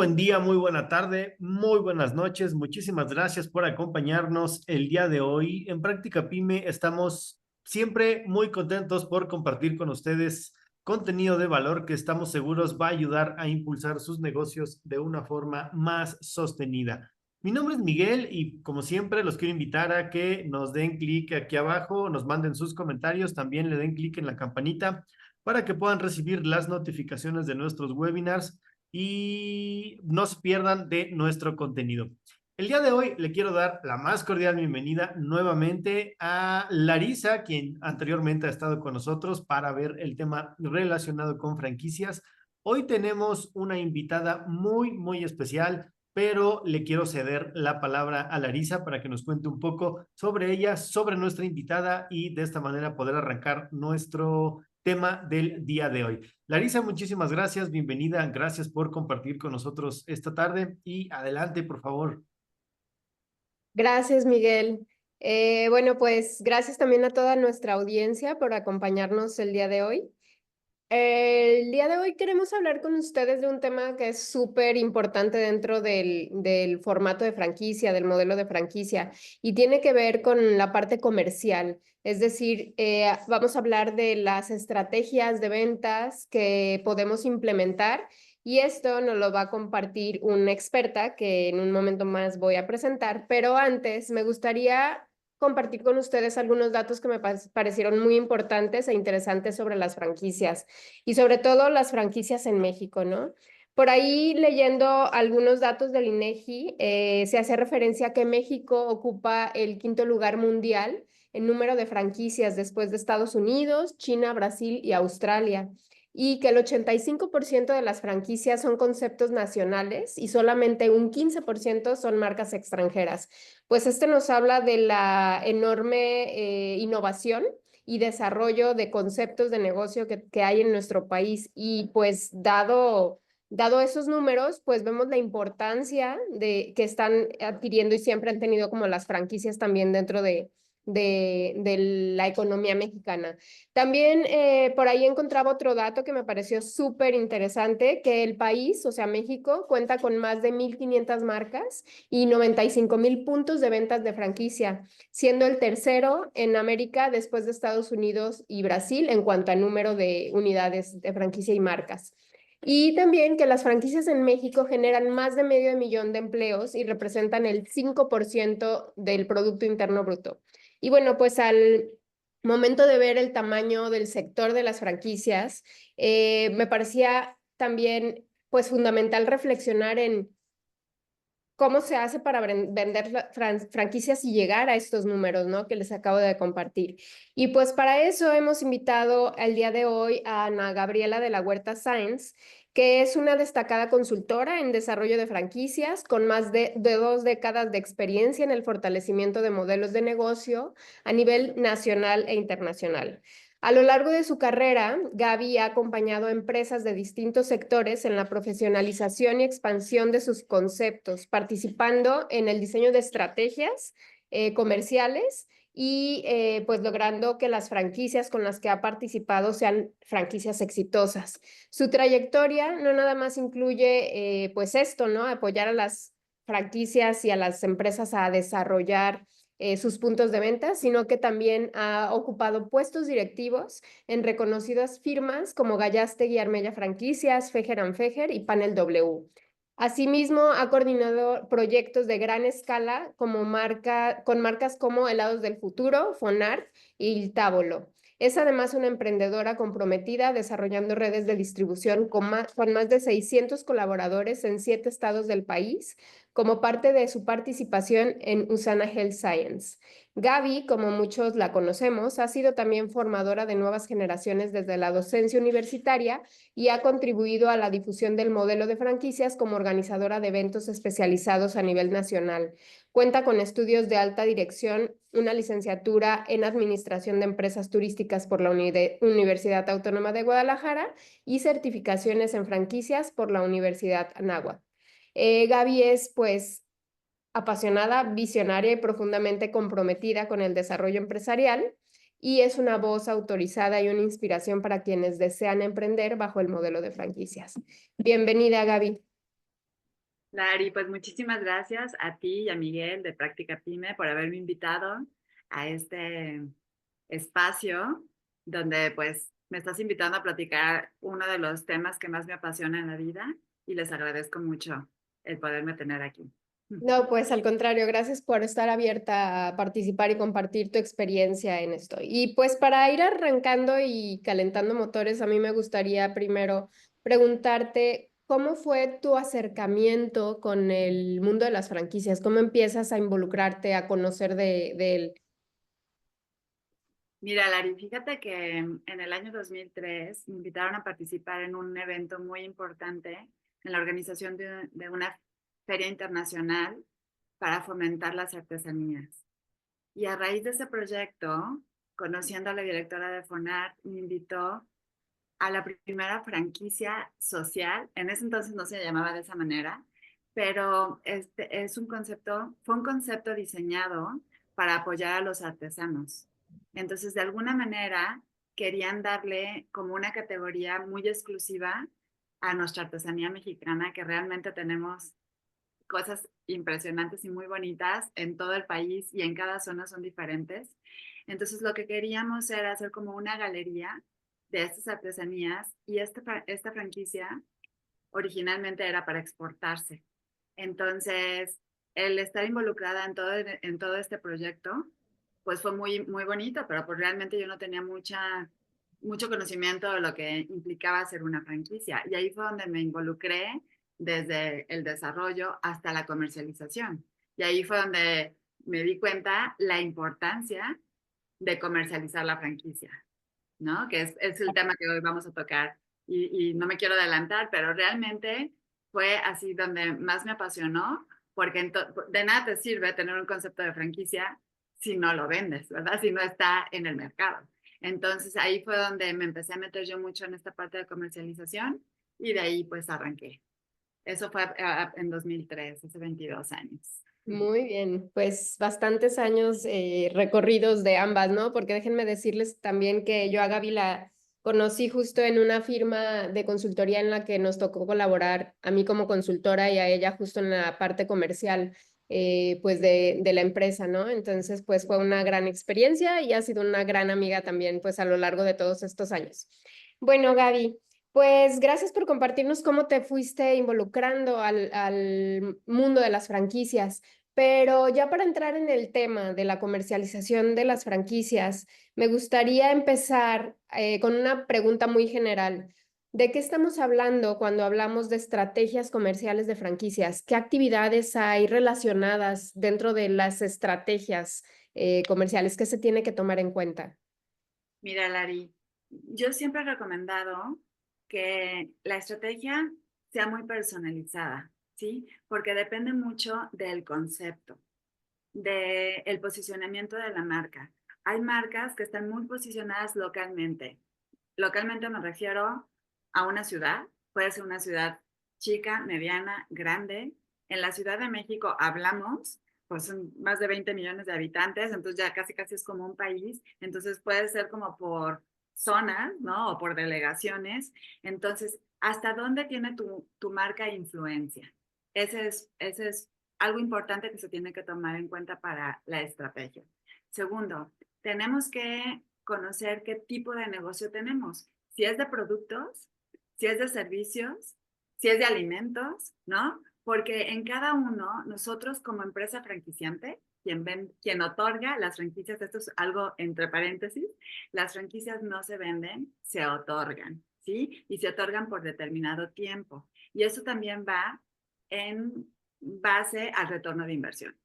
buen día, muy buena tarde, muy buenas noches. Muchísimas gracias por acompañarnos el día de hoy. En Práctica Pyme estamos siempre muy contentos por compartir con ustedes contenido de valor que estamos seguros va a ayudar a impulsar sus negocios de una forma más sostenida. Mi nombre es Miguel y como siempre los quiero invitar a que nos den clic aquí abajo, nos manden sus comentarios, también le den clic en la campanita para que puedan recibir las notificaciones de nuestros webinars y no se pierdan de nuestro contenido. El día de hoy le quiero dar la más cordial bienvenida nuevamente a Larisa, quien anteriormente ha estado con nosotros para ver el tema relacionado con franquicias. Hoy tenemos una invitada muy especial, pero le quiero ceder la palabra a Larisa para que nos cuente un poco sobre ella, sobre nuestra invitada y de esta manera poder arrancar nuestro tema del día de hoy. Larisa, muchísimas gracias, bienvenida, gracias por compartir con nosotros esta tarde y adelante, por favor. Gracias, Miguel. Bueno, pues gracias también a toda nuestra audiencia por acompañarnos el día de hoy. El día de hoy queremos hablar con ustedes de un tema que es súper importante dentro del formato de franquicia, del modelo de franquicia, y tiene que ver con la parte comercial. Es decir, vamos a hablar de las estrategias de ventas que podemos implementar y esto nos lo va a compartir una experta que en un momento más voy a presentar, pero antes me gustaría compartir con ustedes algunos datos que me parecieron muy importantes e interesantes sobre las franquicias y sobre todo las franquicias en México, ¿no? Por ahí leyendo algunos datos del INEGI, se hace referencia a que México ocupa el quinto lugar mundial en número de franquicias después de Estados Unidos, China, Brasil y Australia, y que el 85% de las franquicias son conceptos nacionales y solamente un 15% son marcas extranjeras. Pues este nos habla de la enorme innovación y desarrollo de conceptos de negocio que hay en nuestro país. Y pues dado esos números, pues vemos la importancia de que están adquiriendo y siempre han tenido como las franquicias también dentro de la economía mexicana. También por ahí encontraba otro dato que me pareció súper interesante, que el país, o sea, México, cuenta con más de 1,500 marcas y 95,000 puntos de ventas de franquicia, siendo el tercero en América después de Estados Unidos y Brasil en cuanto a número de unidades de franquicia y marcas. Y también que las franquicias en México generan más de 500,000 de empleos y representan el 5% del Producto Interno Bruto. Y bueno, pues al momento de ver el tamaño del sector de las franquicias, me parecía también pues fundamental reflexionar en cómo se hace para vender franquicias y llegar a estos números, ¿no? Que les acabo de compartir. Y pues para eso hemos invitado el día de hoy a Ana Gabriela de la Huerta Sáenz, que es una destacada consultora en desarrollo de franquicias con más de 2 décadas de experiencia en el fortalecimiento de modelos de negocio a nivel nacional e internacional. A lo largo de su carrera, Gaby ha acompañado a empresas de distintos sectores en la profesionalización y expansión de sus conceptos, participando en el diseño de estrategias comerciales y pues logrando que las franquicias con las que ha participado sean franquicias exitosas. Su trayectoria no nada más incluye pues esto, ¿no? Apoyar a las franquicias y a las empresas a desarrollar sus puntos de venta, sino que también ha ocupado puestos directivos en reconocidas firmas como Gallastegui Armella Franquicias, Fejer Fejer y Panel W. Asimismo, ha coordinado proyectos de gran escala con marcas como Helados del Futuro, Fonart y Il Tavolo. Es además una emprendedora comprometida desarrollando redes de distribución con más de 600 colaboradores en 7 estados del país, como parte de su participación en Usana Health Science. Gaby, como muchos la conocemos, ha sido también formadora de nuevas generaciones desde la docencia universitaria y ha contribuido a la difusión del modelo de franquicias como organizadora de eventos especializados a nivel nacional. Cuenta con estudios de alta dirección, una licenciatura en Administración de Empresas Turísticas por la Universidad Autónoma de Guadalajara y certificaciones en franquicias por la Universidad Anáhuac. Gaby es, pues, apasionada, visionaria y profundamente comprometida con el desarrollo empresarial y es una voz autorizada y una inspiración para quienes desean emprender bajo el modelo de franquicias. Bienvenida, Gaby. Lari, pues muchísimas gracias a ti y a Miguel de Práctica Pyme por haberme invitado a este espacio donde pues me estás invitando a platicar uno de los temas que más me apasiona en la vida y les agradezco mucho el poderme tener aquí. No, pues al contrario, gracias por estar abierta a participar y compartir tu experiencia en esto. Y pues para ir arrancando y calentando motores, a mí me gustaría primero preguntarte cómo fue tu acercamiento con el mundo de las franquicias, cómo empiezas a involucrarte, a conocer de él. Mira, Lari, fíjate que en el año 2003 me invitaron a participar en un evento muy importante en la organización de una feria internacional para fomentar las artesanías. Y a raíz de ese proyecto, conociendo a la directora de FONART, me invitó a la primera franquicia social. En ese entonces no se llamaba de esa manera, pero fue un concepto diseñado para apoyar a los artesanos. Entonces, de alguna manera, querían darle como una categoría muy exclusiva a nuestra artesanía mexicana, que realmente tenemos cosas impresionantes y muy bonitas en todo el país y en cada zona son diferentes. Entonces lo que queríamos era hacer como una galería de estas artesanías y esta franquicia originalmente era para exportarse. Entonces, el estar involucrada en todo este proyecto, pues fue muy, muy bonito, pero pues realmente yo no tenía mucho conocimiento de lo que implicaba hacer una franquicia. Y ahí fue donde me involucré desde el desarrollo hasta la comercialización. Y ahí fue donde me di cuenta la importancia de comercializar la franquicia, ¿no? Que es el tema que hoy vamos a tocar. Y no me quiero adelantar, pero realmente fue así donde más me apasionó, porque de nada te sirve tener un concepto de franquicia si no lo vendes, ¿verdad? Si no está en el mercado. Entonces ahí fue donde me empecé a meter yo mucho en esta parte de comercialización y de ahí pues arranqué. Eso fue en 2003, hace 22 años. Muy bien, pues bastantes años recorridos de ambas, ¿no? Porque déjenme decirles también que yo a Gaby la conocí justo en una firma de consultoría en la que nos tocó colaborar a mí como consultora y a ella justo en la parte comercial, pues de la empresa, ¿no? Entonces, pues fue una gran experiencia y ha sido una gran amiga también, pues a lo largo de todos estos años. Bueno, Gaby. Pues gracias por compartirnos cómo te fuiste involucrando al mundo de las franquicias. Pero ya para entrar en el tema de la comercialización de las franquicias, me gustaría empezar con una pregunta muy general. ¿De qué estamos hablando cuando hablamos de estrategias comerciales de franquicias? ¿Qué actividades hay relacionadas dentro de las estrategias comerciales que se tiene que tomar en cuenta? Mira, Lari, yo siempre he recomendado que la estrategia sea muy personalizada, ¿sí? Porque depende mucho del concepto, del posicionamiento de la marca. Hay marcas que están muy posicionadas localmente. Localmente me refiero a una ciudad, puede ser una ciudad chica, mediana, grande. En la Ciudad de México hablamos, pues son más de 20 millones de habitantes, entonces ya casi casi es como un país, entonces puede ser como por zonas, ¿no? O por delegaciones. Entonces, ¿hasta dónde tiene tu marca influencia? Ese es algo importante que se tiene que tomar en cuenta para la estrategia. Segundo, tenemos que conocer qué tipo de negocio tenemos. Si es de productos, si es de servicios, si es de alimentos, ¿no? Porque en cada uno, nosotros como empresa franquiciante, quien otorga las franquicias, esto es algo entre paréntesis, las franquicias no se venden, se otorgan, ¿sí? Y se otorgan por determinado tiempo. Y eso también va en base al retorno de inversión.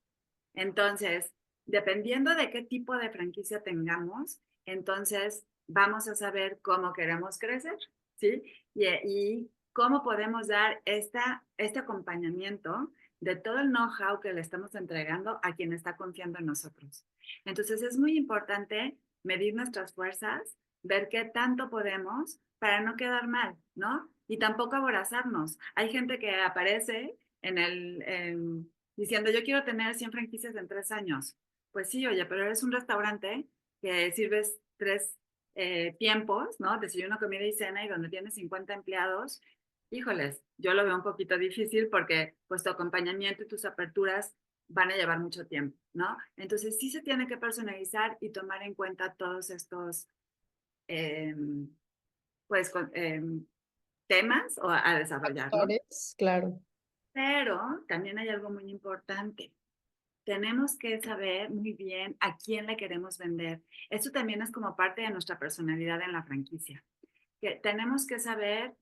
Entonces, dependiendo de qué tipo de franquicia tengamos, entonces vamos a saber cómo queremos crecer, ¿sí? Y cómo podemos dar este acompañamiento de todo el know-how que le estamos entregando a quien está confiando en nosotros. Entonces, es muy importante medir nuestras fuerzas, ver qué tanto podemos para no quedar mal, ¿no? Y tampoco aborazarnos. Hay gente que aparece diciendo, yo quiero tener 100 franquicias en 3 años. Pues sí, oye, pero eres un restaurante que sirves tres tiempos, ¿no? Desayuno, comida y cena, y donde tienes 50 empleados, Híjoles, yo lo veo un poquito difícil porque pues tu acompañamiento y tus aperturas van a llevar mucho tiempo, ¿no? Entonces sí se tiene que personalizar y tomar en cuenta todos estos eh, pues temas o a desarrollar, ¿no? Claro. Pero también hay algo muy importante. Tenemos que saber muy bien a quién le queremos vender. Esto también es como parte de nuestra personalidad en la franquicia. Que tenemos que saber,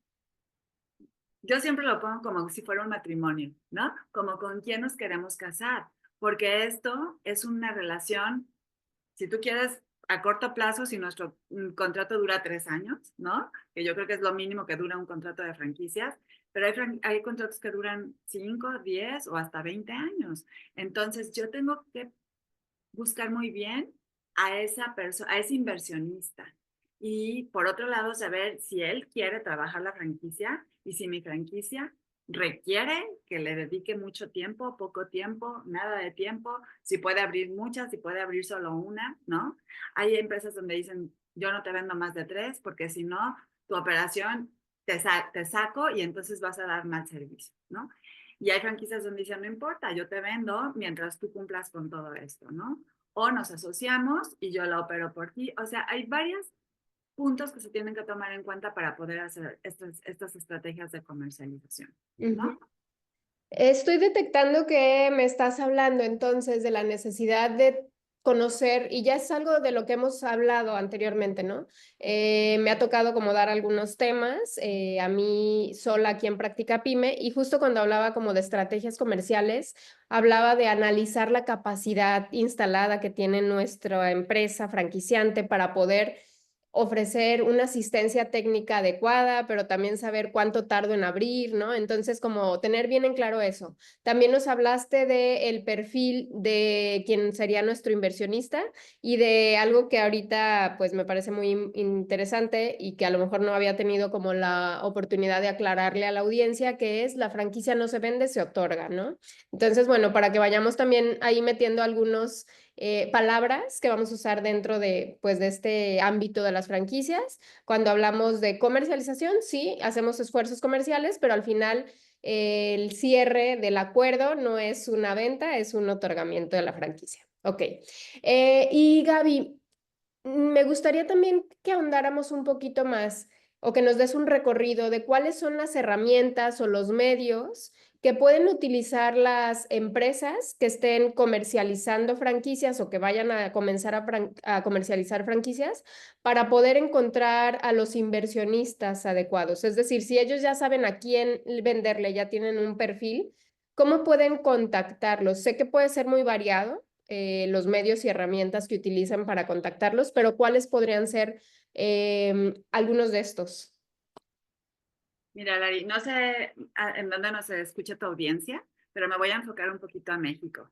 yo siempre lo pongo como si fuera un matrimonio, ¿no? Como con quién nos queremos casar, porque esto es una relación, si tú quieres, a corto plazo, si nuestro contrato dura 3 años, ¿no? Que yo creo que es lo mínimo que dura un contrato de franquicias, pero hay contratos que duran 5, 10 o hasta 20 años. Entonces, yo tengo que buscar muy bien a esa persona, a ese inversionista. Y por otro lado, saber si él quiere trabajar la franquicia y si mi franquicia requiere que le dedique mucho tiempo, poco tiempo, nada de tiempo, si puede abrir muchas, si puede abrir solo una, ¿no? Hay empresas donde dicen, yo no te vendo más de 3 porque si no, tu operación te saco y entonces vas a dar mal servicio, ¿no? Y hay franquicias donde dicen, no importa, yo te vendo mientras tú cumplas con todo esto, ¿no? O nos asociamos y yo la opero por ti. O sea, hay varios puntos que se tienen que tomar en cuenta para poder hacer estas estrategias de comercialización, ¿no? Estoy detectando que me estás hablando entonces de la necesidad de conocer, y ya es algo de lo que hemos hablado anteriormente, ¿no? Me ha tocado como dar algunos temas, a mí sola aquí en Práctica Pyme, y justo cuando hablaba como de estrategias comerciales, hablaba de analizar la capacidad instalada que tiene nuestra empresa franquiciante para poder ofrecer una asistencia técnica adecuada, pero también saber cuánto tardo en abrir, ¿no? Entonces, como tener bien en claro eso. También nos hablaste del perfil de quien sería nuestro inversionista y de algo que ahorita, pues, me parece muy interesante y que a lo mejor no había tenido como la oportunidad de aclararle a la audiencia, que es la franquicia no se vende, se otorga, ¿no? Entonces, bueno, para que vayamos también ahí metiendo algunos palabras que vamos a usar dentro de, pues, de este ámbito de las franquicias. Cuando hablamos de comercialización, sí, hacemos esfuerzos comerciales, pero al final el cierre del acuerdo no es una venta, es un otorgamiento de la franquicia. Ok. Y Gaby, me gustaría también que ahondáramos un poquito más o que nos des un recorrido de cuáles son las herramientas o los medios que pueden utilizar las empresas que estén comercializando franquicias o que vayan a comenzar a comercializar franquicias para poder encontrar a los inversionistas adecuados. Es decir, si ellos ya saben a quién venderle, ya tienen un perfil, ¿cómo pueden contactarlos? Sé que puede ser muy variado los medios y herramientas que utilizan para contactarlos, pero ¿cuáles podrían ser algunos de estos? Mira, Lari, no sé en dónde nos escucha tu audiencia, pero me voy a enfocar un poquito a México.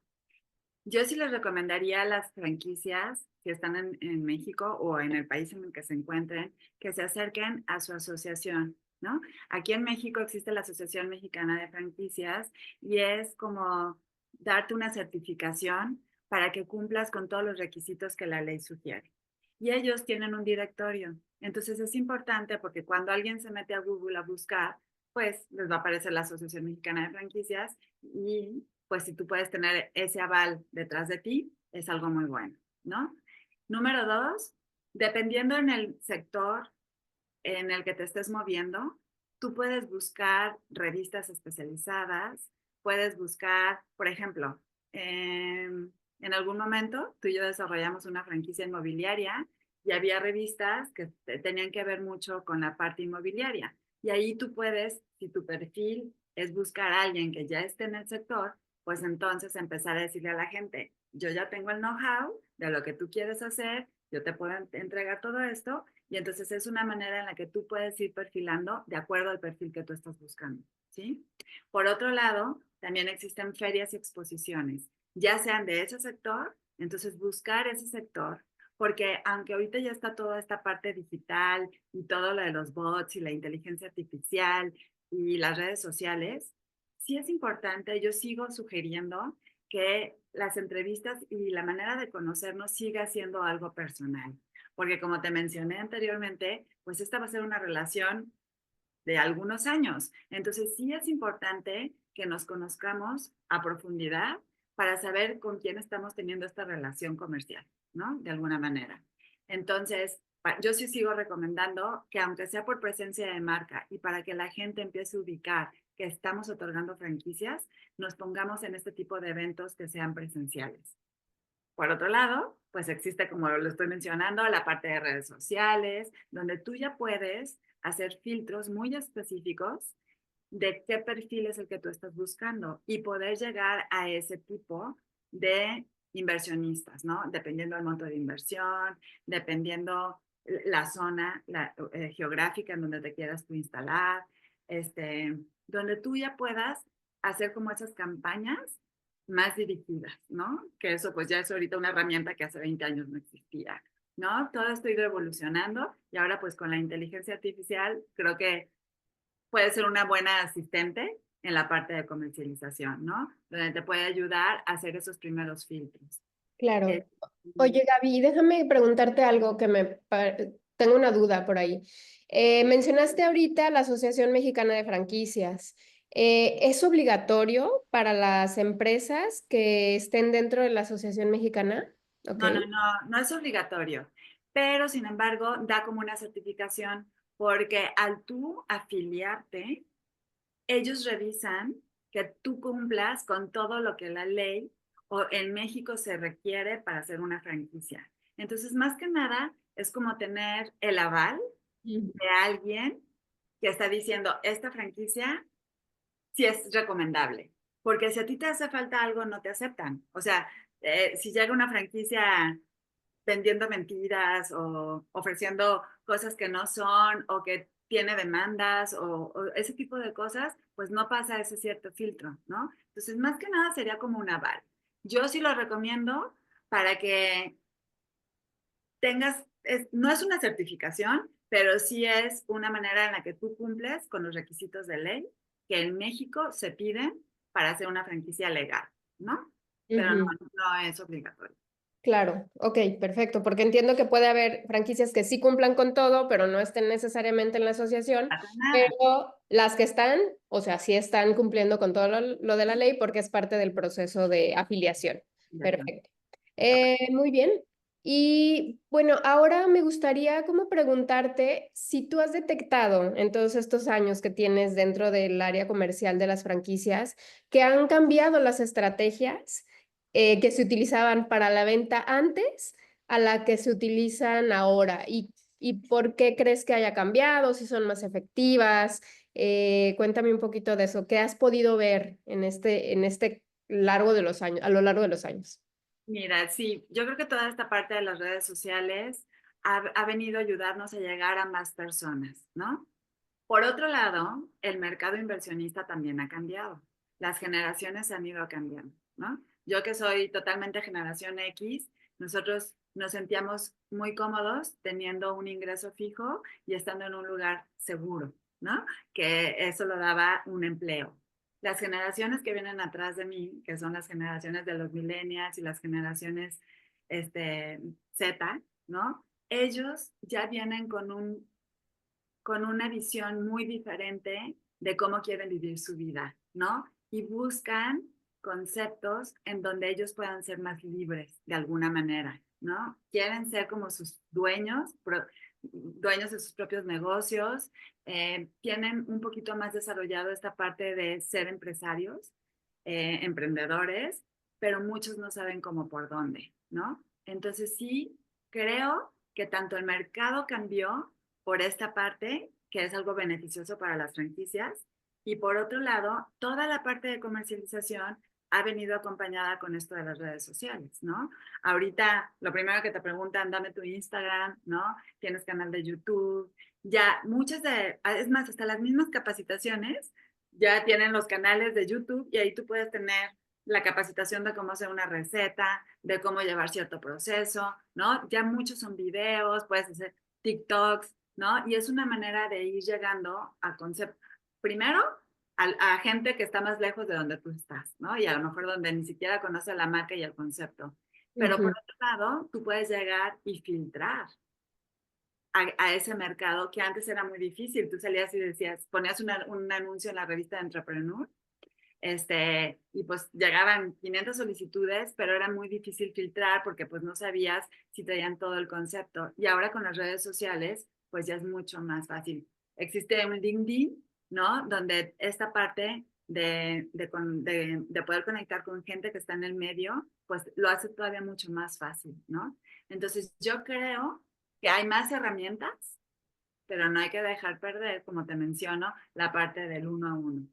Yo sí les recomendaría a las franquicias, si están en México o en el país en el que se encuentren, que se acerquen a su asociación, ¿no? Aquí en México existe la Asociación Mexicana de Franquicias y es como darte una certificación para que cumplas con todos los requisitos que la ley sugiere. Y ellos tienen un directorio. Entonces es importante porque cuando alguien se mete a Google a buscar, pues les va a aparecer la Asociación Mexicana de Franquicias y pues si tú puedes tener ese aval detrás de ti, es algo muy bueno, ¿no? Número 2, dependiendo en el sector en el que te estés moviendo, tú puedes buscar revistas especializadas, puedes buscar, por ejemplo, en algún momento tú y yo desarrollamos una franquicia inmobiliaria y había revistas que tenían que ver mucho con la parte inmobiliaria. Y ahí tú puedes, si tu perfil es buscar a alguien que ya esté en el sector, pues entonces empezar a decirle a la gente, yo ya tengo el know-how de lo que tú quieres hacer, yo te puedo entregar todo esto y entonces es una manera en la que tú puedes ir perfilando de acuerdo al perfil que tú estás buscando, ¿sí? Por otro lado, también existen ferias y exposiciones, ya sean de ese sector, entonces buscar ese sector, porque aunque ahorita ya está toda esta parte digital y todo lo de los bots y la inteligencia artificial y las redes sociales, sí es importante, yo sigo sugiriendo que las entrevistas y la manera de conocernos siga siendo algo personal porque como te mencioné anteriormente, pues esta va a ser una relación de algunos años. Entonces sí es importante que nos conozcamos a profundidad para saber con quién estamos teniendo esta relación comercial, ¿no? De alguna manera. Entonces, yo sí sigo recomendando que aunque sea por presencia de marca y para que la gente empiece a ubicar que estamos otorgando franquicias, nos pongamos en este tipo de eventos que sean presenciales. Por otro lado, pues existe, como lo estoy mencionando, la parte de redes sociales, donde tú ya puedes hacer filtros muy específicos de qué perfil es el que tú estás buscando y poder llegar a ese tipo de inversionistas, ¿no? Dependiendo del monto de inversión, dependiendo la zona geográfica en donde te quieras tú instalar, donde tú ya puedas hacer como esas campañas más dirigidas, ¿no? Que eso pues ya es ahorita una herramienta que hace 20 años no existía, ¿no? Todo esto ha ido evolucionando y ahora pues con la inteligencia artificial creo que puede ser una buena asistente en la parte de comercialización, ¿no? Donde te puede ayudar a hacer esos primeros filtros. Claro. Oye, Gaby, déjame preguntarte algo que tengo una duda por ahí. Mencionaste ahorita la Asociación Mexicana de Franquicias. ¿Es obligatorio para las empresas que estén dentro de la Asociación Mexicana? Ok. No es obligatorio, pero sin embargo da como una certificación porque al tú afiliarte, ellos revisan que tú cumplas con todo lo que la ley o en México se requiere para hacer una franquicia. Entonces, más que nada, es como tener el aval de alguien que está diciendo, esta franquicia sí es recomendable. Porque si a ti te hace falta algo, no te aceptan. O sea, si llega una franquicia vendiendo mentiras o ofreciendo cosas que no son o que tiene demandas o ese tipo de cosas, pues no pasa ese cierto filtro, ¿no? Entonces, más que nada sería como un aval. Yo sí lo recomiendo para que tengas, no es una certificación, pero sí es una manera en la que tú cumples con los requisitos de ley que en México se piden para hacer una franquicia legal, ¿no? Pero no es obligatorio. Claro, ok, perfecto, porque entiendo que puede haber franquicias que sí cumplan con todo, pero no estén necesariamente en la asociación, Para nada. pero las que están, o sea, sí están cumpliendo con todo lo de la ley porque es parte del proceso de afiliación. Perfecto. Muy bien. Y bueno, ahora me gustaría como preguntarte si tú has detectado en todos estos años que tienes dentro del área comercial de las franquicias que han cambiado las estrategias que se utilizaban para la venta antes a la que se utilizan ahora. ¿Y por qué crees que haya cambiado? Si son más efectivas. Cuéntame un poquito de eso. ¿Qué has podido ver en este largo de los años, a lo largo de los años? Mira, sí, yo creo que toda esta parte de las redes sociales ha venido a ayudarnos a llegar a más personas, ¿no? Por otro lado, el mercado inversionista también ha cambiado. Las generaciones han ido cambiando, ¿no? Yo que soy totalmente generación X, nosotros nos sentíamos muy cómodos teniendo un ingreso fijo y estando en un lugar seguro, ¿no? Que eso lo daba un empleo. Las generaciones que vienen atrás de mí, que son las generaciones de los millennials y las generaciones Z, ¿no? Ellos ya vienen con una visión muy diferente de cómo quieren vivir su vida, ¿no? Y buscan conceptos en donde ellos puedan ser más libres de alguna manera, ¿no? Quieren ser como sus dueños, dueños de sus propios negocios, tienen un poquito más desarrollado esta parte de ser empresarios, emprendedores, pero muchos no saben cómo por dónde, ¿no? Entonces sí, creo que tanto el mercado cambió por esta parte, que es algo beneficioso para las franquicias, y por otro lado, toda la parte de comercialización ha venido acompañada con esto de las redes sociales, ¿no? Ahorita lo primero que te preguntan, dame tu Instagram, ¿no? Tienes canal de YouTube, ya es más, hasta las mismas capacitaciones ya tienen los canales de YouTube y ahí tú puedes tener la capacitación de cómo hacer una receta, de cómo llevar cierto proceso, ¿no? Ya muchos son videos, puedes hacer TikToks, ¿no? Y es una manera de ir llegando a conceptos. Primero, a gente que está más lejos de donde tú estás, ¿no? Y a lo mejor donde ni siquiera conoce la marca y el concepto. Pero por otro lado, tú puedes llegar y filtrar a ese mercado que antes era muy difícil. Tú salías y decías, ponías un anuncio en la revista de Entrepreneur, y pues llegaban 500 solicitudes, pero era muy difícil filtrar porque pues no sabías si traían todo el concepto. Y ahora con las redes sociales, pues ya es mucho más fácil. Existe un LinkedIn, ¿no? Donde esta parte de poder conectar con gente que está en el medio, pues lo hace todavía mucho más fácil, ¿no? Entonces yo creo que hay más herramientas, pero no hay que dejar perder, como te menciono, la parte del uno a uno,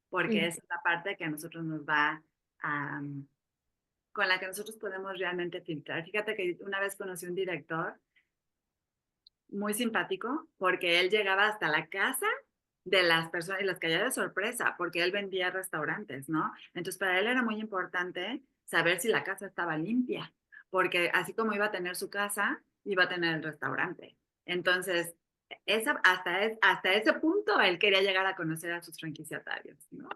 porque esa es la parte que a nosotros nos va a, con la que nosotros podemos realmente filtrar. Fíjate que una vez conocí un director muy simpático, porque él llegaba hasta la casa de las personas y las caía de sorpresa, porque él vendía restaurantes, ¿no? Entonces para él era muy importante saber si la casa estaba limpia, porque así como iba a tener su casa, iba a tener el restaurante. Entonces, hasta ese punto él quería llegar a conocer a sus franquiciatarios, ¿no?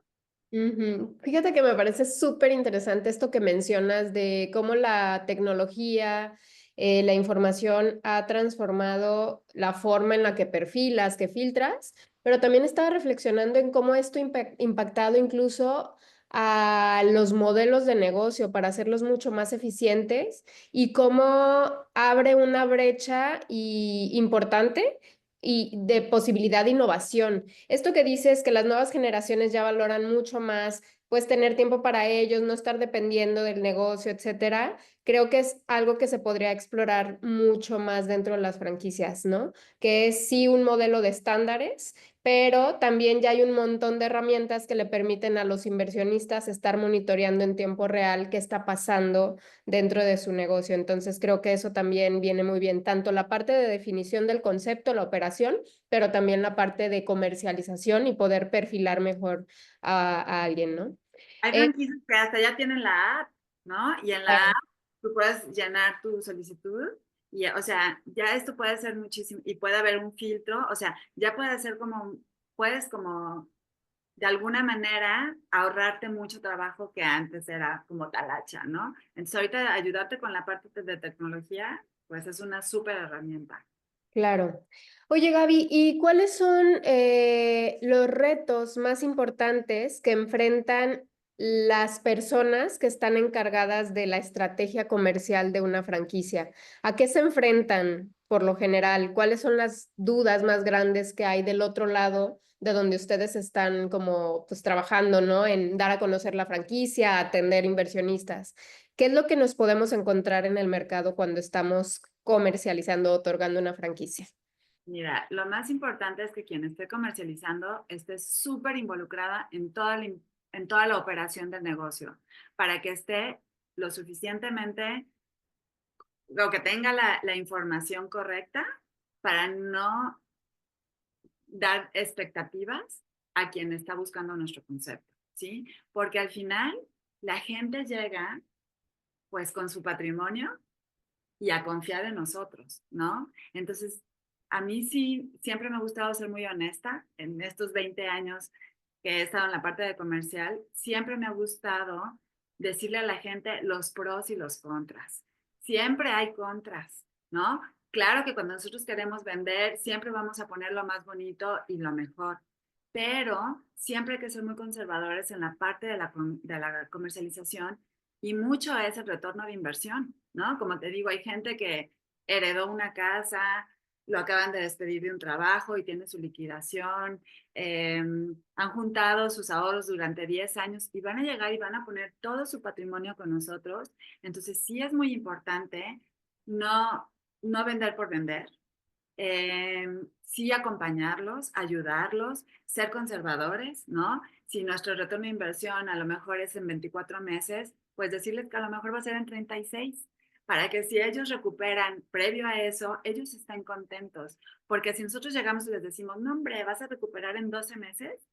Fíjate que me parece súper interesante esto que mencionas de cómo la tecnología, la información ha transformado la forma en la que perfilas, que filtras, pero también estaba reflexionando en cómo esto ha impactado incluso a los modelos de negocio para hacerlos mucho más eficientes y cómo abre una brecha importante y de posibilidad de innovación. Esto que dices que las nuevas generaciones ya valoran mucho más, pues tener tiempo para ellos, no estar dependiendo del negocio, etcétera, creo que es algo que se podría explorar mucho más dentro de las franquicias, ¿no? Que es sí un modelo de estándares, pero también ya hay un montón de herramientas que le permiten a los inversionistas estar monitoreando en tiempo real qué está pasando dentro de su negocio. Entonces creo que eso también viene muy bien, tanto la parte de definición del concepto, la operación, pero también la parte de comercialización y poder perfilar mejor a alguien, ¿no? Hay franquicias que hasta ya tienen la app, ¿no? Y en la app tú puedes llenar tu solicitud y, o sea, ya esto puede ser muchísimo, y puede haber un filtro, o sea, ya puede ser como, puedes como de alguna manera ahorrarte mucho trabajo que antes era como talacha, ¿no? Entonces ahorita ayudarte con la parte de tecnología, pues es una súper herramienta. Claro. Oye, Gaby, ¿y cuáles son los retos más importantes que enfrentan las personas que están encargadas de la estrategia comercial de una franquicia? ¿A qué se enfrentan por lo general? ¿Cuáles son las dudas más grandes que hay del otro lado de donde ustedes están como pues trabajando, ¿no? En dar a conocer la franquicia, atender inversionistas. ¿Qué es lo que nos podemos encontrar en el mercado cuando estamos comercializando, otorgando una franquicia? Mira, lo más importante es que quien esté comercializando esté súper involucrada en toda la operación del negocio, para que esté lo suficientemente, o que tenga la información correcta para no dar expectativas a quien está buscando nuestro concepto, ¿sí? Porque al final la gente llega pues con su patrimonio y a confiar en nosotros, ¿no? Entonces, a mí sí, siempre me ha gustado ser muy honesta. En estos 20 años que he estado en la parte de comercial, siempre me ha gustado decirle a la gente los pros y los contras. Siempre hay contras, ¿no? Claro que cuando nosotros queremos vender, siempre vamos a poner lo más bonito y lo mejor, pero siempre hay que ser muy conservadores en la parte de la comercialización, y mucho es el retorno de inversión, ¿no? Como te digo, hay gente que heredó una casa, lo acaban de despedir de un trabajo y tiene su liquidación, han juntado sus ahorros durante 10 años y van a llegar y van a poner todo su patrimonio con nosotros. Entonces sí es muy importante no vender por vender, sí acompañarlos, ayudarlos, ser conservadores, ¿no? Si nuestro retorno de inversión a lo mejor es en 24 meses, pues decirles que a lo mejor va a ser en 36, para que si ellos recuperan previo a eso, ellos estén contentos. Porque si nosotros llegamos y les decimos, no hombre, vas a recuperar en 12 meses,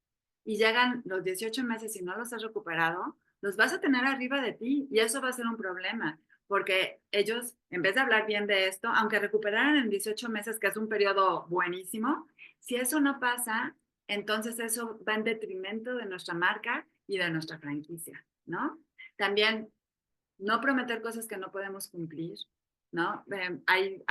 y llegan los 18 meses y no los has recuperado, los vas a tener arriba de ti y eso va a ser un problema, porque ellos, en vez de hablar bien de esto, aunque recuperaran en 18 meses, que es un periodo buenísimo, si eso no pasa, entonces eso va en detrimento de nuestra marca y de nuestra franquicia, ¿no? También no prometer cosas que no podemos cumplir. ¿no? Hay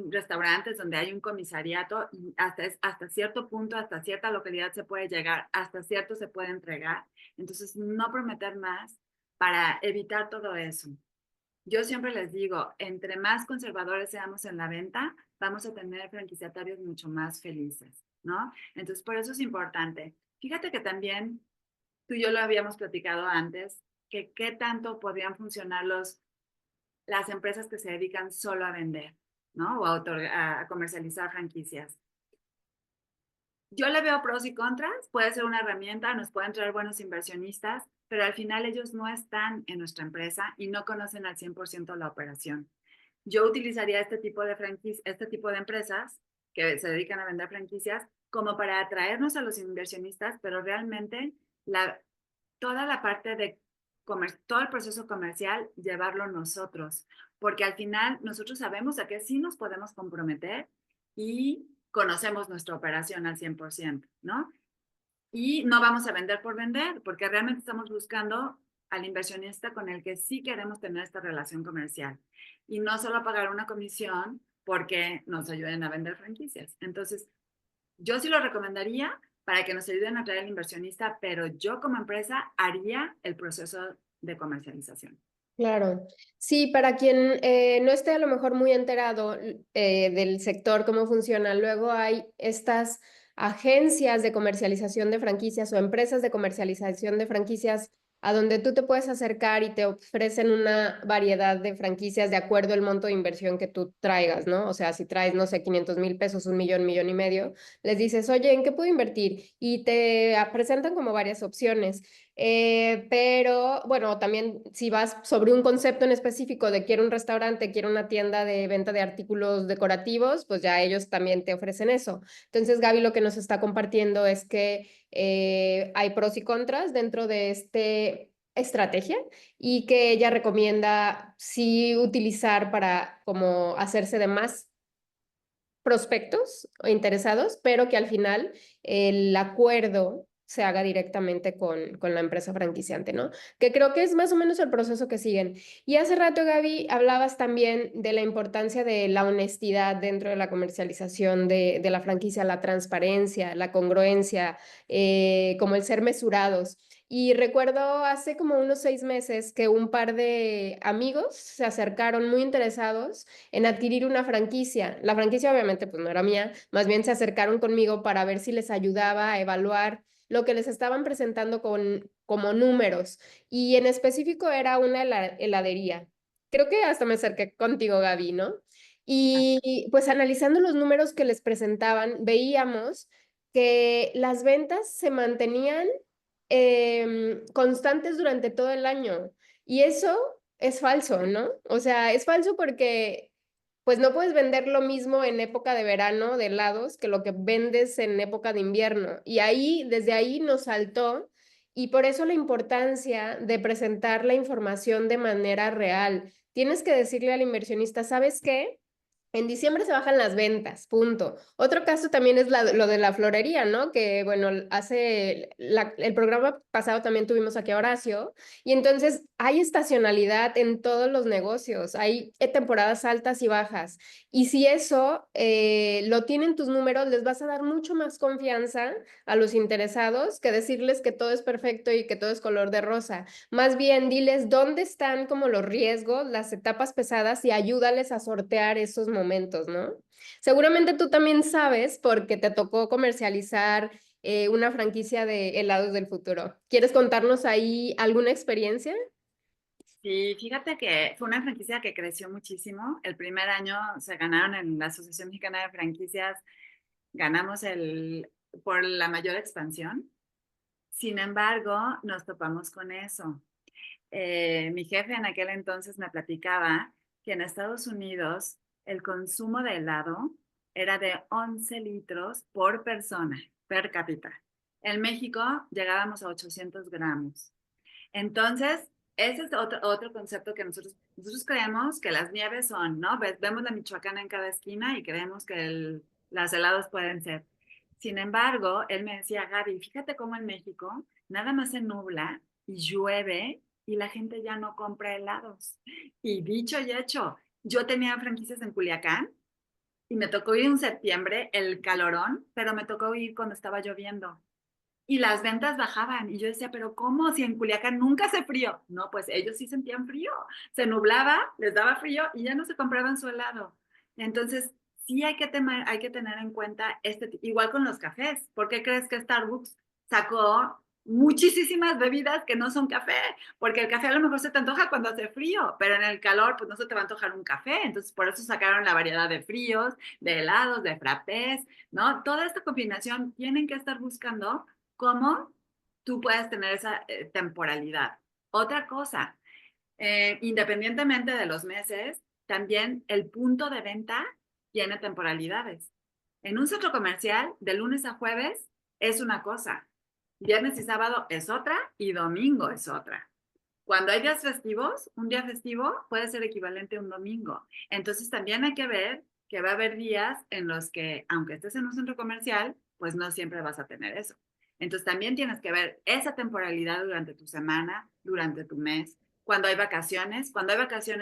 restaurantes donde hay un comisariato y hasta cierto punto, hasta cierta localidad se puede llegar, hasta cierto se puede entregar. Entonces, no prometer más para evitar todo eso. Yo siempre les digo, entre más conservadores seamos en la venta, vamos a tener franquiciatarios mucho más felices, ¿no? Entonces, por eso es importante. Fíjate que también tú y yo lo habíamos platicado antes, que qué tanto podrían funcionar las empresas que se dedican solo a vender, ¿no? O a comercializar franquicias. Yo le veo pros y contras, puede ser una herramienta, nos pueden traer buenos inversionistas, pero al final ellos no están en nuestra empresa y no conocen al 100% la operación. Yo utilizaría este tipo de empresas que se dedican a vender franquicias como para atraernos a los inversionistas, pero realmente toda la parte de todo el proceso comercial, llevarlo nosotros, porque al final nosotros sabemos a qué sí nos podemos comprometer y conocemos nuestra operación al 100%, ¿no? Y no vamos a vender por vender, porque realmente estamos buscando al inversionista con el que sí queremos tener esta relación comercial y no solo pagar una comisión porque nos ayuden a vender franquicias. Entonces, yo sí lo recomendaría para que nos ayuden a traer al inversionista, pero yo como empresa haría el proceso de comercialización. Claro, sí, para quien no esté a lo mejor muy enterado del sector, cómo funciona, luego hay estas agencias de comercialización de franquicias o empresas de comercialización de franquicias a donde tú te puedes acercar y te ofrecen una variedad de franquicias de acuerdo al monto de inversión que tú traigas, ¿no? O sea, si traes, no sé, 500,000 pesos, 1,000,000, 1,500,000, les dices, oye, ¿en qué puedo invertir? Y te presentan como varias opciones. Pero bueno, también si vas sobre un concepto en específico de quiero un restaurante, quiero una tienda de venta de artículos decorativos, pues ya ellos también te ofrecen eso. Entonces, Gaby lo que nos está compartiendo es que hay pros y contras dentro de esta estrategia y que ella recomienda sí utilizar para como hacerse de más prospectos o interesados, pero que al final el acuerdo se haga directamente con la empresa franquiciante, ¿no? Que creo que es más o menos el proceso que siguen. Y hace rato, Gaby, hablabas también de la importancia de la honestidad dentro de la comercialización de la franquicia, la transparencia, la congruencia, como el ser mesurados. Y recuerdo hace como unos 6 meses que un par de amigos se acercaron muy interesados en adquirir una franquicia. La franquicia obviamente pues no era mía, más bien se acercaron conmigo para ver si les ayudaba a evaluar lo que les estaban presentando como números. Y en específico era una heladería. Creo que hasta me acerqué contigo, Gaby, ¿no? Y pues analizando los números que les presentaban, veíamos que las ventas se mantenían constantes durante todo el año. Y eso es falso, ¿no? O sea, es falso porque pues no puedes vender lo mismo en época de verano de helados que lo que vendes en época de invierno. Y ahí, desde ahí nos saltó y por eso la importancia de presentar la información de manera real. Tienes que decirle al inversionista, ¿sabes qué? En diciembre se bajan las ventas, punto. Otro caso también es lo de la florería, ¿no? Que bueno, el programa pasado también tuvimos aquí a Horacio, y entonces hay estacionalidad en todos los negocios, hay temporadas altas y bajas. Y si eso lo tienen tus números, les vas a dar mucho más confianza a los interesados que decirles que todo es perfecto y que todo es color de rosa. Más bien, diles dónde están como los riesgos, las etapas pesadas y ayúdales a sortear esos momentos, ¿no? Seguramente tú también sabes porque te tocó comercializar una franquicia de helados del futuro. ¿Quieres contarnos ahí alguna experiencia? Sí, fíjate que fue una franquicia que creció muchísimo. El primer año se ganaron en la Asociación Mexicana de Franquicias, ganamos por la mayor expansión. Sin embargo, nos topamos con eso. Mi jefe en aquel entonces me platicaba que en Estados Unidos el consumo de helado era de 11 litros por persona, per cápita. En México llegábamos a 800 gramos. Entonces, ese es otro concepto que nosotros creemos que las nieves son, ¿no? Vemos la Michoacana en cada esquina y creemos que las helados pueden ser. Sin embargo, él me decía, Gaby, fíjate cómo en México nada más se nubla y llueve y la gente ya no compra helados. Y dicho y hecho, Yo tenía franquicias en Culiacán y me tocó ir en septiembre, el calorón, pero me tocó ir cuando estaba lloviendo. Y las ventas bajaban. Y yo decía, pero ¿cómo? Si en Culiacán nunca hace frío. No, pues ellos sí sentían frío. Se nublaba, les daba frío y ya no se compraban su helado. Entonces, sí hay que tener en cuenta igual con los cafés. ¿Por qué crees que Starbucks sacó muchísimas bebidas que no son café? Porque el café a lo mejor se te antoja cuando hace frío, pero en el calor pues no se te va a antojar un café. Entonces, por eso sacaron la variedad de fríos, de helados, de frappés, ¿no? Toda esta combinación tienen que estar buscando cómo tú puedes tener esa temporalidad. Otra cosa, independientemente de los meses, también el punto de venta tiene temporalidades. En un centro comercial, de lunes a jueves, es una cosa. Viernes y sábado es otra y domingo es otra. Cuando hay días festivos, un día festivo puede ser equivalente a un domingo. Entonces también hay que ver que va a haber días en los que, aunque estés en un centro comercial, pues no siempre vas a tener eso. Entonces también tienes que ver esa temporalidad durante tu semana, durante tu mes. Cuando hay vacaciones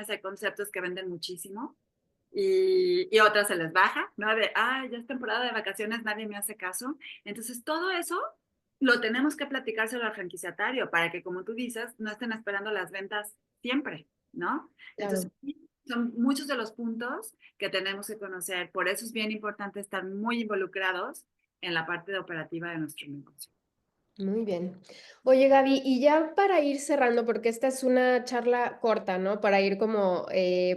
hay conceptos que venden muchísimo y otras se les baja, ¿no? De, ya es temporada de vacaciones, nadie me hace caso. Entonces todo eso lo tenemos que platicárselo al franquiciatario para que, como tú dices, no estén esperando las ventas siempre, ¿no? Claro. Entonces, son muchos de los puntos que tenemos que conocer. Por eso es bien importante estar muy involucrados en la parte de operativa de nuestro negocio. Muy bien. Oye, Gaby, y ya para ir cerrando, porque esta es una charla corta, ¿no? Para ir como,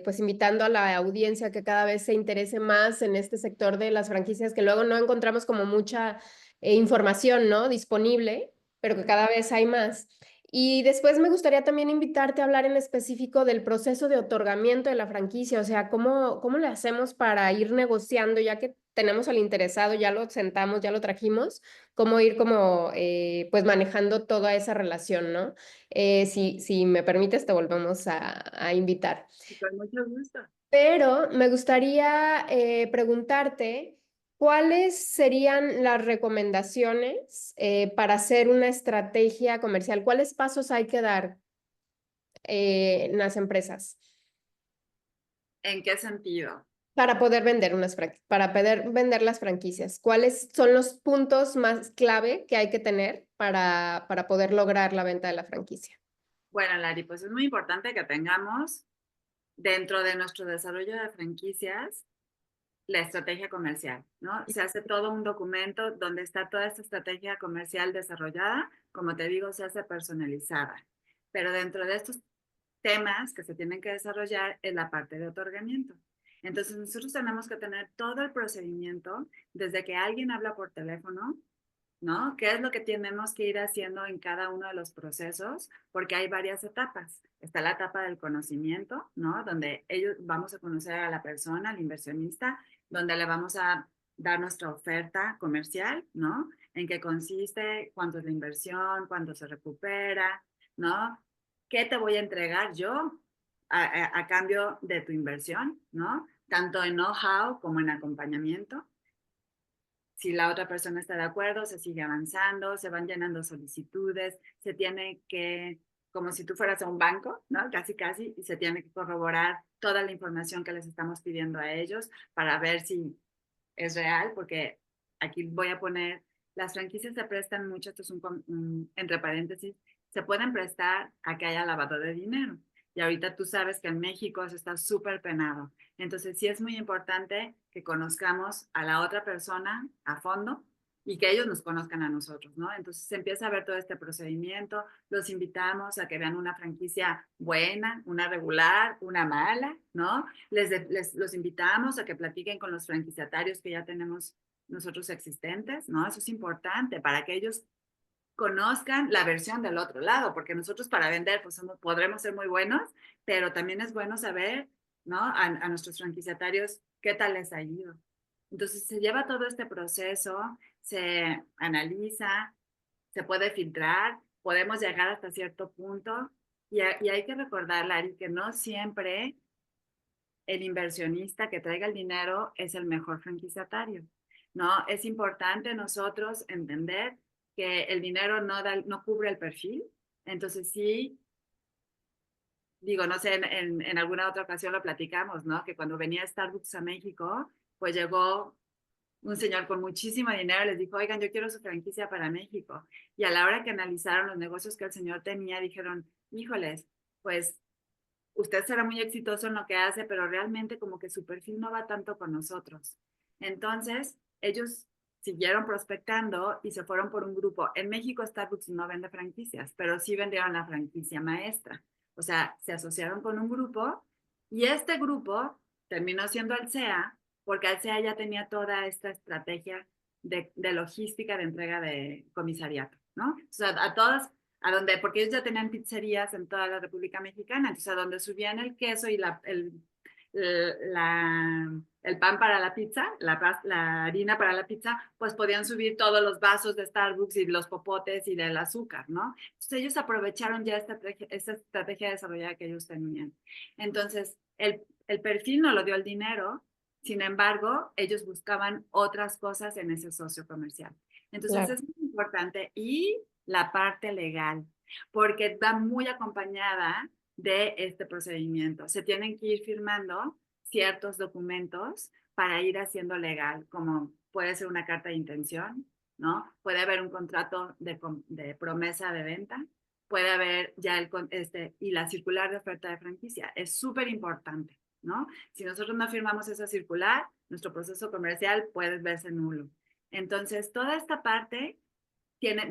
pues invitando a la audiencia que cada vez se interese más en este sector de las franquicias, que luego no encontramos como mucha información, ¿no? Disponible, pero que cada vez hay más. Y después me gustaría también invitarte a hablar en específico del proceso de otorgamiento de la franquicia, o sea, cómo le hacemos para ir negociando, ya que tenemos al interesado, ya lo sentamos, ya lo trajimos, cómo ir como pues manejando toda esa relación, ¿no? Si me permites, te volvemos a invitar. Y con mucho gusto. Pero me gustaría preguntarte, ¿cuáles serían las recomendaciones para hacer una estrategia comercial? ¿Cuáles pasos hay que dar en las empresas ¿En qué sentido? para poder vender para poder vender las franquicias? ¿Cuáles son los puntos más clave que hay que tener para poder lograr la venta de la franquicia? Bueno, Lari, pues es muy importante que tengamos dentro de nuestro desarrollo de franquicias la estrategia comercial, ¿no? Se hace todo un documento donde está toda esta estrategia comercial desarrollada, como te digo, se hace personalizada. Pero dentro de estos temas que se tienen que desarrollar es la parte de otorgamiento. Entonces nosotros tenemos que tener todo el procedimiento desde que alguien habla por teléfono, ¿no? ¿Qué es lo que tenemos que ir haciendo en cada uno de los procesos? Porque hay varias etapas. Está la etapa del conocimiento, ¿no? Donde ellos vamos a conocer a la persona, al inversionista, donde le vamos a dar nuestra oferta comercial, ¿no? En qué consiste, cuánto es la inversión, cuánto se recupera, ¿no? ¿Qué te voy a entregar yo a cambio de tu inversión, ¿no? Tanto en know-how como en acompañamiento. Si la otra persona está de acuerdo, se sigue avanzando, se van llenando solicitudes, se tiene que, como si tú fueras a un banco, ¿no? Casi, casi, y se tiene que corroborar toda la información que les estamos pidiendo a ellos para ver si es real, porque aquí voy a poner, las franquicias se prestan mucho, esto es entre paréntesis, se pueden prestar a que haya lavado de dinero. Y ahorita tú sabes que en México eso está súper penado. Entonces sí es muy importante que conozcamos a la otra persona a fondo y que ellos nos conozcan a nosotros, ¿no? Entonces se empieza a ver todo este procedimiento, los invitamos a que vean una franquicia buena, una regular, una mala, ¿no? Los invitamos a que platiquen con los franquiciatarios que ya tenemos nosotros existentes, ¿no? Eso es importante para que ellos conozcan la versión del otro lado, porque nosotros para vender pues podremos ser muy buenos, pero también es bueno saber, ¿no? A nuestros franquiciatarios qué tal les ha ido. Entonces se lleva todo este proceso, se analiza, se puede filtrar, podemos llegar hasta cierto punto y hay que recordar, Lari, que no siempre el inversionista que traiga el dinero es el mejor franquiciatario, ¿no? Es importante nosotros entender que el dinero no cubre el perfil, entonces sí digo, no sé, en alguna otra ocasión lo platicamos, ¿no? Que cuando venía Starbucks a México, pues llegó un señor con muchísimo dinero y les dijo, oigan, yo quiero su franquicia para México. Y a la hora que analizaron los negocios que el señor tenía, dijeron, híjoles, pues usted será muy exitoso en lo que hace, pero realmente como que su perfil no va tanto con nosotros. Entonces, ellos siguieron prospectando y se fueron por un grupo. En México Starbucks no vende franquicias, pero sí vendieron la franquicia maestra. O sea, se asociaron con un grupo y este grupo terminó siendo Alsea, porque Alsea ya tenía toda esta estrategia de logística de entrega de comisariato, ¿no? O sea, a todas, a donde, porque ellos ya tenían pizzerías en toda la República Mexicana, entonces a donde subían el queso y el pan para la pizza, la harina para la pizza, pues podían subir todos los vasos de Starbucks y los popotes y del azúcar, ¿no? Entonces ellos aprovecharon ya esta estrategia desarrollada que ellos tenían. Entonces, el perfil no lo dio el dinero, sin embargo, ellos buscaban otras cosas en ese socio comercial. Entonces, Claro. es muy importante. Y la parte legal, porque va muy acompañada de este procedimiento. Se tienen que ir firmando ciertos documentos para ir haciendo legal, como puede ser una carta de intención, ¿no? Puede haber un contrato de promesa de venta, puede haber ya y la circular de oferta de franquicia. Es súper importante, ¿no? Si nosotros no firmamos esa circular, nuestro proceso comercial puede verse nulo. Entonces, toda esta parte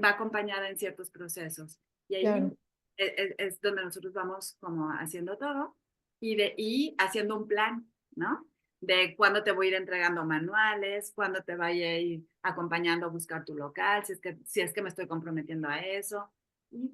va acompañada en ciertos procesos. Y ahí Claro. es donde nosotros vamos como haciendo todo y haciendo un plan, ¿no? De cuándo te voy a ir entregando manuales, cuándo te vaya a ir acompañando a buscar tu local, si es que me estoy comprometiendo a eso. Y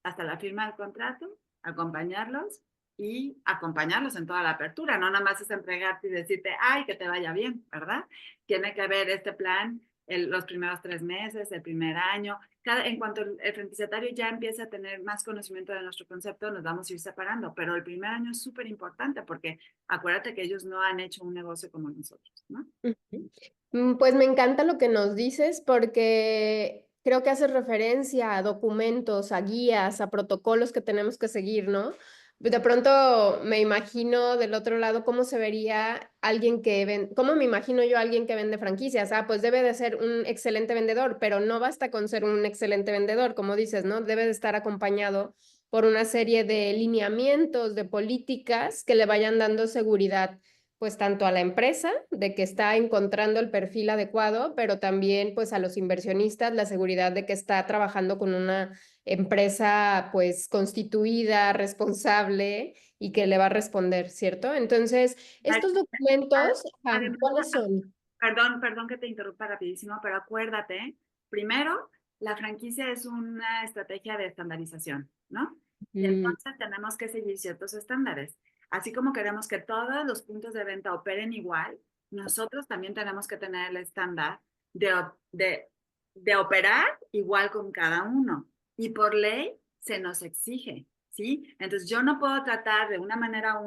hasta la firma del contrato, acompañarlos y acompañarlos en toda la apertura. No nada más es entregarte y decirte, ay, que te vaya bien, ¿verdad? Tiene que haber este plan los primeros 3 meses, el primer año. En cuanto el franquiciatario ya empieza a tener más conocimiento de nuestro concepto, nos vamos a ir separando, pero el primer año es súper importante porque acuérdate que ellos no han hecho un negocio como nosotros, ¿no? Ujú. Pues me encanta lo que nos dices porque creo que haces referencia a documentos, a guías, a protocolos que tenemos que seguir, ¿no? De pronto me imagino del otro lado cómo se vería alguien cómo me imagino yo a alguien que vende franquicias. Ah, pues debe de ser un excelente vendedor, pero no basta con ser un excelente vendedor, como dices, ¿no? Debe de estar acompañado por una serie de lineamientos, de políticas que le vayan dando seguridad pues tanto a la empresa de que está encontrando el perfil adecuado, pero también pues a los inversionistas la seguridad de que está trabajando con una empresa pues constituida, responsable y que le va a responder, ¿cierto? Entonces, estos documentos, Además, ¿cuáles son? perdón que te interrumpa rapidísimo, pero acuérdate, primero, la franquicia es una estrategia de estandarización, ¿no? Y Mm, entonces tenemos que seguir ciertos estándares. Así como queremos que todos los puntos de venta operen igual, nosotros también tenemos que tener el estándar de, de operar igual con cada uno. Y por ley se nos exige, ¿sí? Entonces yo no puedo tratar de una manera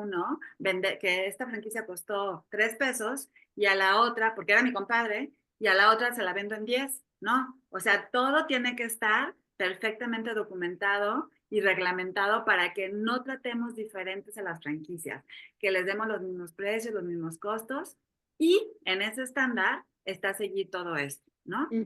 vender que esta franquicia costó 3 pesos y a la otra, porque era mi compadre, y a la otra se la vendo en 10, ¿no? O sea, todo tiene que estar perfectamente documentado y reglamentado para que no tratemos diferentes a las franquicias, que les demos los mismos precios, los mismos costos, y en ese estándar está seguir todo esto, ¿no? mm.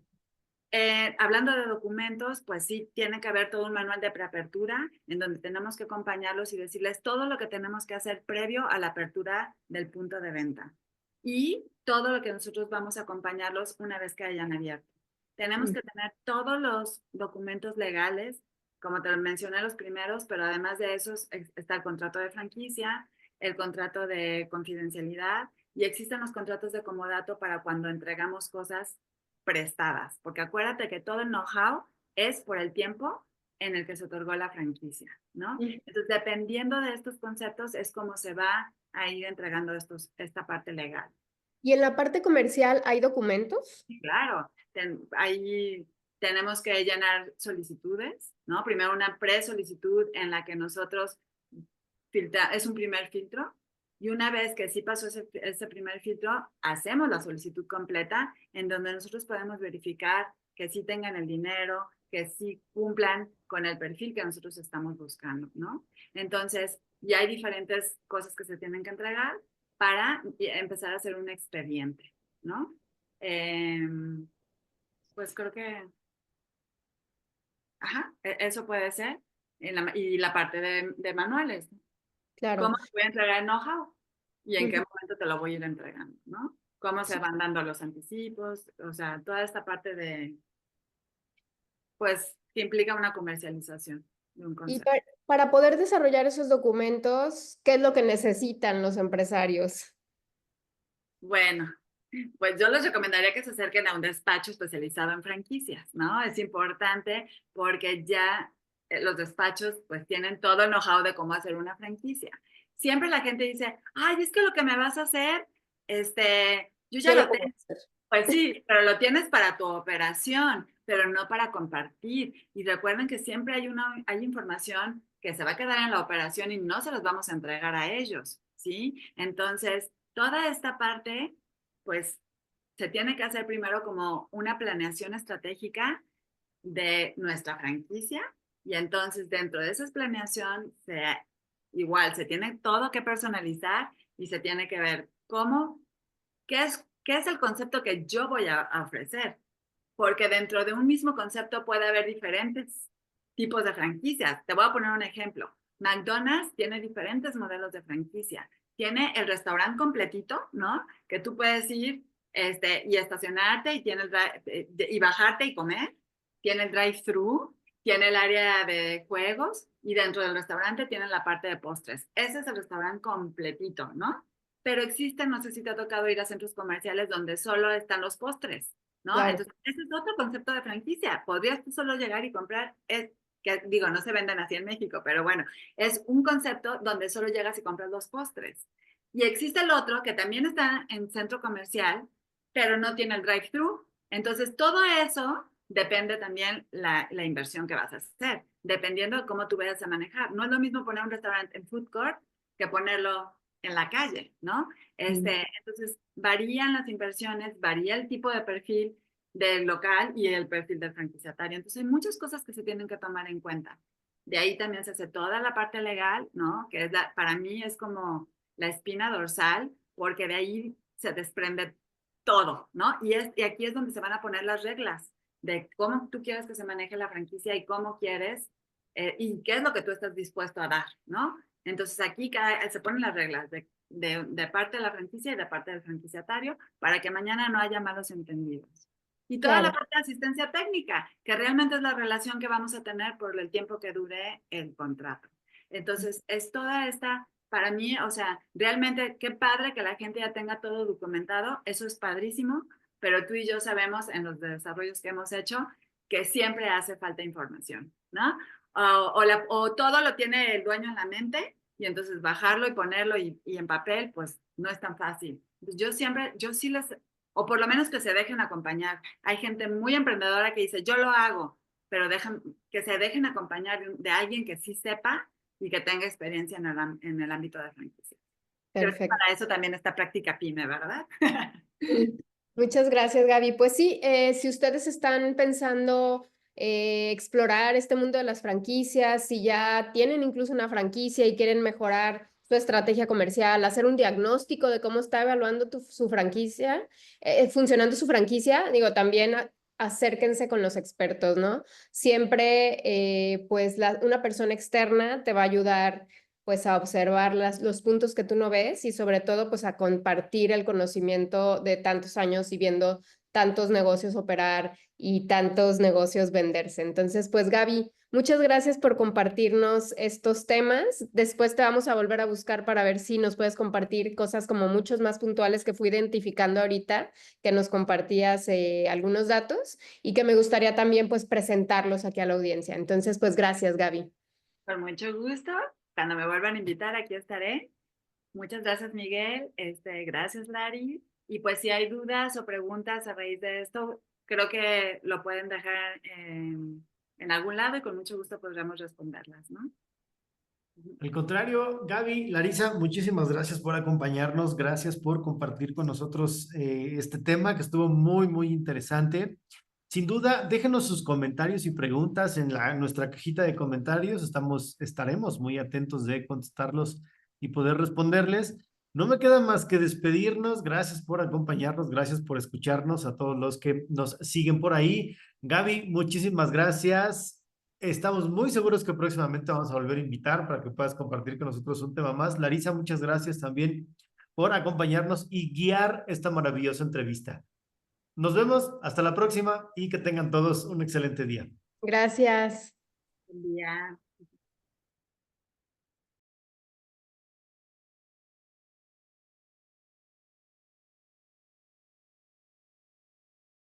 Hablando de documentos, pues sí, tiene que haber todo un manual de preapertura en donde tenemos que acompañarlos y decirles todo lo que tenemos que hacer previo a la apertura del punto de venta y todo lo que nosotros vamos a acompañarlos una vez que hayan abierto. Tenemos que tener todos los documentos legales, como te lo mencioné los primeros, pero además de eso está el contrato de franquicia, el contrato de confidencialidad y existen los contratos de comodato para cuando entregamos cosas prestadas, porque acuérdate que todo el know-how es por el tiempo en el que se otorgó la franquicia, ¿no? Entonces, dependiendo de estos conceptos, es como se va a ir entregando esta parte legal. ¿Y en la parte comercial hay documentos? Claro, ahí tenemos que llenar solicitudes, ¿no? Primero una pre-solicitud en la que nosotros es un primer filtro Y una vez que sí pasó ese primer filtro, hacemos la solicitud completa en donde nosotros podemos verificar que sí tengan el dinero, que sí cumplan con el perfil que nosotros estamos buscando, ¿no? Entonces, ya hay diferentes cosas que se tienen que entregar para empezar a hacer un expediente, ¿no? Pues creo que, ajá, eso puede ser. Y la parte de manuales. Claro. ¿Cómo te voy a entregar el know-how? ¿Y en qué momento te lo voy a ir entregando? ¿No? ¿Cómo se van dando los anticipos? O sea, toda esta parte de, pues, que implica una comercialización de un Y concepto. para poder desarrollar esos documentos, ¿qué es lo que necesitan los empresarios? Bueno, pues yo les recomendaría que se acerquen a un despacho especializado en franquicias, ¿no? Es importante porque ya los despachos pues tienen todo el know-how de cómo hacer una franquicia. Siempre la gente dice, ay, es que lo que me vas a hacer, yo ya Yo lo lo puedo tengo. hacer. Pues sí, pero lo tienes para tu operación, pero no para compartir. Y recuerden que siempre hay información que se va a quedar en la operación y no se las vamos a entregar a ellos, ¿sí? Entonces, toda esta parte, pues, se tiene que hacer primero como una planeación estratégica de nuestra franquicia y entonces dentro de esa planeación igual se tiene todo que personalizar y se tiene que ver qué es el concepto que yo voy a ofrecer, porque dentro de un mismo concepto puede haber diferentes tipos de franquicias. Te voy a poner un ejemplo. McDonald's tiene diferentes modelos de franquicia. Tiene el restaurante completito, ¿no? Que tú puedes ir y estacionarte y, y bajarte y comer. Tiene el drive-thru, tiene el área de juegos y dentro del restaurante tiene la parte de postres. Ese es el restaurante completito, ¿no? Pero existen, no sé si te ha tocado ir a centros comerciales donde solo están los postres, ¿no? Claro. Entonces, ese es otro concepto de franquicia. Podrías tú solo llegar y comprar, que digo, no se venden así en México, pero bueno, es un concepto donde solo llegas y compras los postres. Y existe el otro que también está en centro comercial, pero no tiene el drive-thru. Entonces, todo eso depende también la inversión que vas a hacer, dependiendo de cómo tú vayas a manejar. No es lo mismo poner un restaurante en food court que ponerlo en la calle, ¿no? Entonces, varían las inversiones, varía el tipo de perfil del local y el perfil del franquiciatario. Entonces, hay muchas cosas que se tienen que tomar en cuenta. De ahí también se hace toda la parte legal, ¿no? Que es para mí es como la espina dorsal, porque de ahí se desprende todo, ¿no? Y aquí es donde se van a poner las reglas de cómo tú quieres que se maneje la franquicia y cómo quieres y qué es lo que tú estás dispuesto a dar, ¿no? Entonces aquí se ponen las reglas de parte de la franquicia y de parte del franquiciatario para que mañana no haya malos entendidos. Y toda la Claro. parte de asistencia técnica, que realmente es la relación que vamos a tener por el tiempo que dure el contrato. Entonces, es toda esta, para mí, o sea, realmente qué padre que la gente ya tenga todo documentado, eso es padrísimo, pero tú y yo sabemos en los desarrollos que hemos hecho que siempre hace falta información, ¿no? O todo lo tiene el dueño en la mente y entonces bajarlo y ponerlo y en papel, pues no es tan fácil. Yo sí o por lo menos que se dejen acompañar. Hay gente muy emprendedora que dice, yo lo hago, pero que se dejen acompañar de alguien que sí sepa y que tenga experiencia en el ámbito de franquicia. Creo que Perfecto. para eso también está práctica PYME, ¿verdad? Muchas gracias, Gaby. Pues sí, si ustedes están pensando explorar este mundo de las franquicias, si ya tienen incluso una franquicia y quieren mejorar su estrategia comercial, hacer un diagnóstico de cómo está evaluando su franquicia, funcionando su franquicia, digo, también acérquense con los expertos, ¿no? Siempre, pues, una persona externa te va a ayudar pues a observar los puntos que tú no ves y sobre todo pues a compartir el conocimiento de tantos años y viendo tantos negocios operar y tantos negocios venderse. Entonces, pues Gaby, muchas gracias por compartirnos estos temas. Después te vamos a volver a buscar para ver si nos puedes compartir cosas como muchos más puntuales que fui identificando ahorita, que nos compartías algunos datos y que me gustaría también pues presentarlos aquí a la audiencia. Entonces, pues gracias, Gaby. Con mucho gusto. Cuando me vuelvan a invitar, aquí estaré. Muchas gracias, Miguel. Gracias, Lari. Y pues si hay dudas o preguntas a raíz de esto, creo que lo pueden dejar en algún lado y con mucho gusto podremos responderlas, ¿no? Al contrario, Gaby, Larisa, muchísimas gracias por acompañarnos, gracias por compartir con nosotros este tema que estuvo muy, muy interesante. Sin duda, déjenos sus comentarios y preguntas en nuestra cajita de comentarios. Estaremos muy atentos de contestarlos y poder responderles. No me queda más que despedirnos. Gracias por acompañarnos, gracias por escucharnos a todos los que nos siguen por ahí. Gaby, muchísimas gracias. Estamos muy seguros que próximamente vamos a volver a invitar para que puedas compartir con nosotros un tema más. Larisa, muchas gracias también por acompañarnos y guiar esta maravillosa entrevista. Nos vemos, hasta la próxima y que tengan todos un excelente día. Gracias. Buen día.